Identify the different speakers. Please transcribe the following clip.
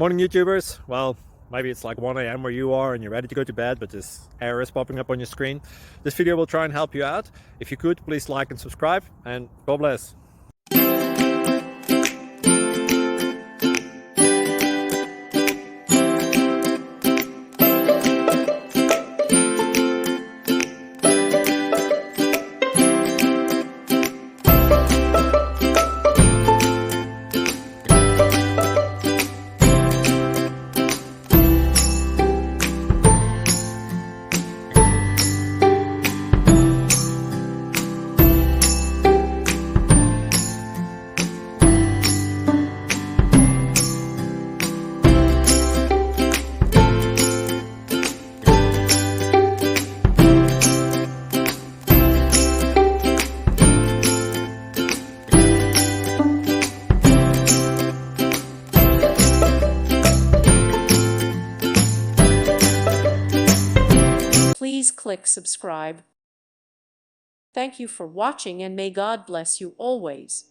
Speaker 1: Morning YouTubers. Well, maybe it's like 1 a.m. where you are and you're ready to go to bed, but this error is popping up on your screen. This video will try and help you out. If you could, please like and subscribe, and God bless.
Speaker 2: Please click subscribe. Thank you for watching, and may God bless you always.